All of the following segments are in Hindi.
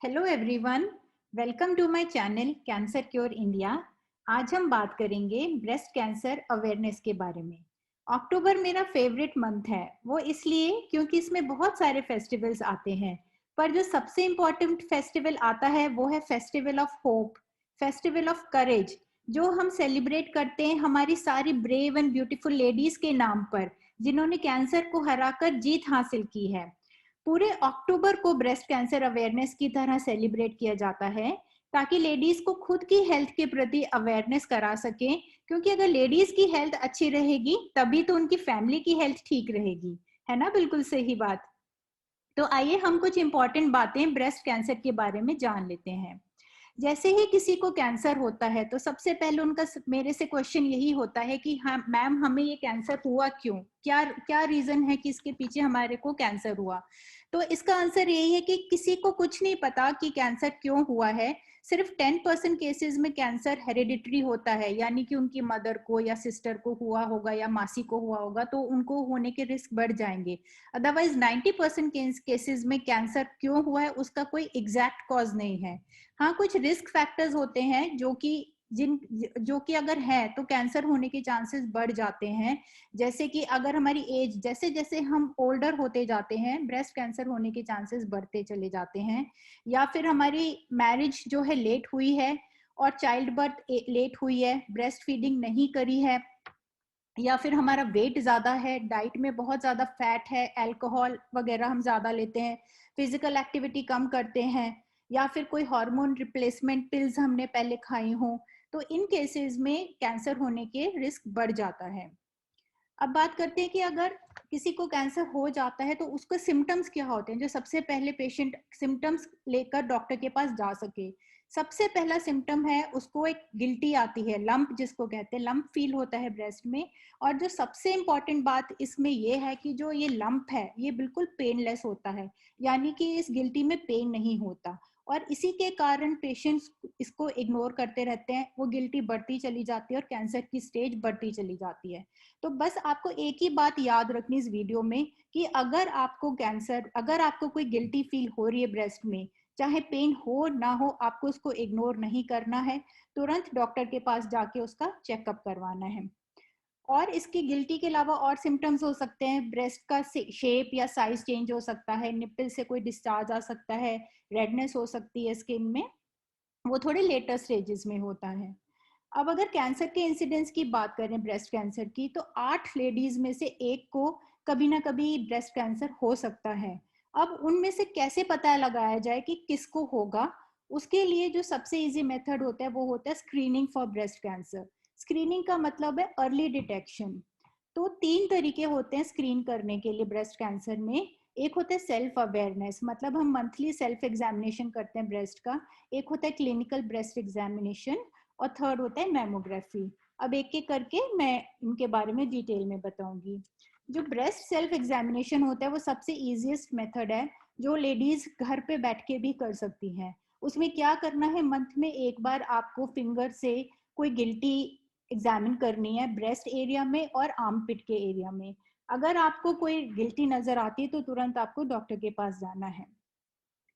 Hello everyone, welcome to my channel cancer cure India. आज हम बात करेंगे ब्रेस्ट कैंसर अवेयरनेस के बारे में। अक्टूबर मेरा फेवरेट मंथ है, वो इसलिए क्योंकि इसमें बहुत सारे फेस्टिवल्स आते हैं। पर जो सबसे इम्पोर्टेंट फेस्टिवल आता है वो है festival of hope, festival of courage, जो हम सेलिब्रेट करते हैं हमारी सारी ब्रेव एंड ब्यूटीफुल लेडीज के नाम पर, जिन्होंने कैंसर को हराकर जीत हासिल की है। पूरे अक्टूबर को ब्रेस्ट कैंसर अवेयरनेस की तरह सेलिब्रेट किया जाता है, ताकि लेडीज को खुद की हेल्थ के प्रति अवेयरनेस करा सके, क्योंकि अगर लेडीज की हेल्थ अच्छी रहेगी तभी तो उनकी फैमिली की हेल्थ ठीक रहेगी। है ना, बिल्कुल सही बात। तो आइए हम कुछ इंपॉर्टेंट बातें ब्रेस्ट कैंसर के बारे में जान लेते हैं। जैसे ही किसी को कैंसर होता है तो सबसे पहले उनका मेरे से क्वेश्चन यही होता है कि हाँ मैम, हमें ये कैंसर हुआ क्यों, क्या क्या रीजन है कि इसके पीछे हमारे को कैंसर हुआ। तो इसका आंसर यही है कि किसी को कुछ नहीं पता कि कैंसर क्यों हुआ है। सिर्फ 10% केसेस में कैंसर हेरिडिटरी होता है, यानी कि उनकी मदर को या सिस्टर को हुआ होगा या मासी को हुआ होगा तो उनको होने के रिस्क बढ़ जाएंगे। अदरवाइज 90% केसेस में कैंसर क्यों हुआ है उसका कोई एग्जैक्ट कॉज नहीं है। हाँ, कुछ रिस्क फैक्टर्स होते हैं जो कि अगर है तो कैंसर होने के चांसेस बढ़ जाते हैं। जैसे कि अगर हमारी एज जैसे जैसे हम ओल्डर होते जाते हैं, ब्रेस्ट कैंसर होने के चांसेस बढ़ते चले जाते हैं। या फिर हमारी मैरिज जो है लेट हुई है और चाइल्ड बर्थ लेट हुई है, ब्रेस्ट फीडिंग नहीं करी है, या फिर हमारा वेट ज्यादा है, डाइट में बहुत ज्यादा फैट है, अल्कोहल वगैरह हम ज्यादा लेते हैं, फिजिकल एक्टिविटी कम करते हैं, या फिर कोई हार्मोन रिप्लेसमेंट पिल्स हमने पहले खाई हो, तो इन केसेस में कैंसर होने के रिस्क बढ़ जाता है। अब बात करते हैं कि अगर किसी को कैंसर हो जाता है तो उसके सिम्टम्स क्या होते हैं, जो सबसे पहले पेशेंट सिम्टम्स लेकर डॉक्टर के पास जा सके। सबसे पहला सिम्टम है उसको एक गिल्टी आती है, लंप जिसको कहते हैं, लंप फील होता है ब्रेस्ट में। और जो सबसे इंपॉर्टेंट बात इसमें यह है कि जो ये लंप है ये बिल्कुल पेनलेस होता है, यानी कि इस गिल्टी में पेन नहीं होता। और इसी के कारण पेशेंट्स इसको इग्नोर करते रहते हैं, वो गिल्टी बढ़ती चली जाती है और कैंसर की स्टेज बढ़ती चली जाती है। तो बस आपको एक ही बात याद रखनी इस वीडियो में कि अगर आपको कोई गिल्टी फील हो रही है ब्रेस्ट में, चाहे पेन हो ना हो, आपको उसको इग्नोर नहीं करना है, तुरंत डॉक्टर के पास जाके उसका चेकअप करवाना है। और इसकी गिल्टी के अलावा और सिम्टम्स हो सकते हैं, ब्रेस्ट का शेप या साइज चेंज हो सकता है, निप्पल से कोई डिस्चार्ज आ सकता है, रेडनेस हो सकती है स्किन में, वो थोड़े लेटर स्टेजेस में होता है। अब अगर कैंसर के इंसिडेंस की बात करें ब्रेस्ट कैंसर की, तो 8 लेडीज में से एक को कभी ना कभी ब्रेस्ट कैंसर हो सकता है। अब उनमें से कैसे पता लगाया जाए कि किसको होगा, उसके लिए जो सबसे इजी मेथड होता है वो होता है screening for breast cancer. Screening का मतलब है अर्ली डिटेक्शन। तो 3 तरीके होते हैं स्क्रीन करने के लिए ब्रेस्ट कैंसर में। एक होता है सेल्फ अवेयरनेस, मतलब हम मंथली सेल्फ एग्जामिनेशन करते हैं ब्रेस्ट का। एक होता है क्लिनिकल ब्रेस्ट एग्जामिनेशन, और थर्ड होता है मैमोग्राफी। अब एक एक करके मैं इनके बारे में डिटेल में बताऊंगी। जो ब्रेस्ट सेल्फ एग्जामिनेशन होता है वो सबसे इजीएस्ट मेथड है, जो लेडीज घर पे बैठ के भी कर सकती हैं। उसमें क्या करना है, मंथ में एक बार आपको फिंगर से कोई गिल्टी एग्जामिन करनी है ब्रेस्ट एरिया में और आर्मपिट के एरिया में। अगर आपको कोई गिल्टी नजर आती है तो तुरंत आपको डॉक्टर के पास जाना है।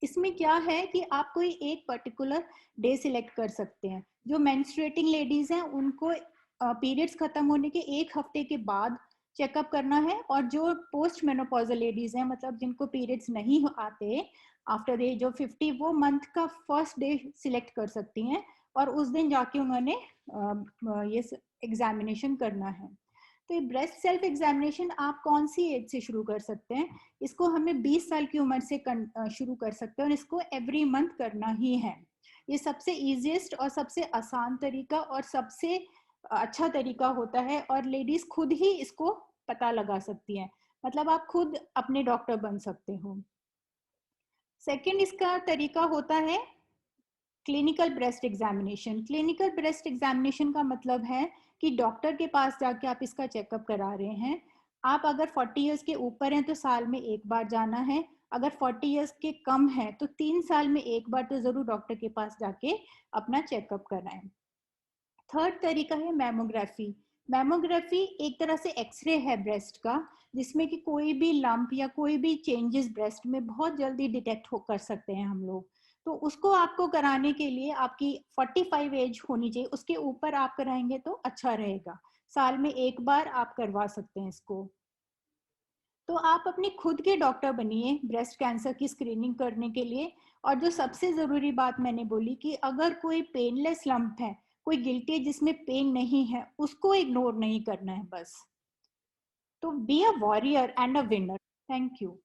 इसमें क्या है कि आप कोई एक पर्टिकुलर डे सिलेक्ट कर सकते हैं। जो मेंस्ट्रुएटिंग लेडीज हैं उनको पीरियड्स खत्म होने के 1 हफ्ते के बाद चेकअप करना है, और जो पोस्ट मेनोपॉजल लेडीज हैं, मतलब जिनको पीरियड्स नहीं आते आफ्टर एज ऑफ 50, वो मंथ का फर्स्ट डे सिलेक्ट कर सकती हैं और उस दिन जाके उन्होंने ये एग्जामिनेशन करना है। तो ये ब्रेस्ट सेल्फ एग्जामिनेशन आप कौन सी एज से शुरू कर सकते हैं, इसको हमें 20 साल की उम्र से शुरू कर सकते हैं और इसको एवरी मंथ करना ही है। ये सबसे इजीएस्ट और सबसे आसान तरीका और सबसे अच्छा तरीका होता है, और लेडीज खुद ही इसको पता लगा सकती हैं, मतलब आप खुद अपने डॉक्टर बन सकते हो। सेकंड इसका तरीका होता है clinical breast examination. Clinical breast examination का मतलब है कि डॉक्टर के पास जाके आप इसका चेकअप करा रहे हैं। आप अगर 40 इयर्स के ऊपर हैं तो साल में एक बार जाना है, अगर 40 इयर्स के कम है तो 3 साल में एक बार तो जरूर डॉक्टर के पास जाके अपना चेकअप कराएं। थर्ड तरीका है मैमोग्राफी। मैमोग्राफी एक तरह से एक्सरे है ब्रेस्ट का, जिसमें कि कोई भी लंप या कोई भी चेंजेस ब्रेस्ट में बहुत जल्दी डिटेक्ट कर सकते हैं हम लोग। तो उसको आपको कराने के लिए आपकी 45 एज होनी चाहिए, उसके ऊपर आप कराएंगे तो अच्छा रहेगा। साल में एक बार आप करवा सकते हैं इसको। तो आप अपनी खुद के डॉक्टर बनिए ब्रेस्ट कैंसर की स्क्रीनिंग करने के लिए। और जो सबसे जरूरी बात मैंने बोली कि अगर कोई पेनलेस लंप है, कोई गिल्टी है जिसमें पेन नहीं है, उसको इग्नोर नहीं करना है बस। तो be a warrior and a winner. Thank you.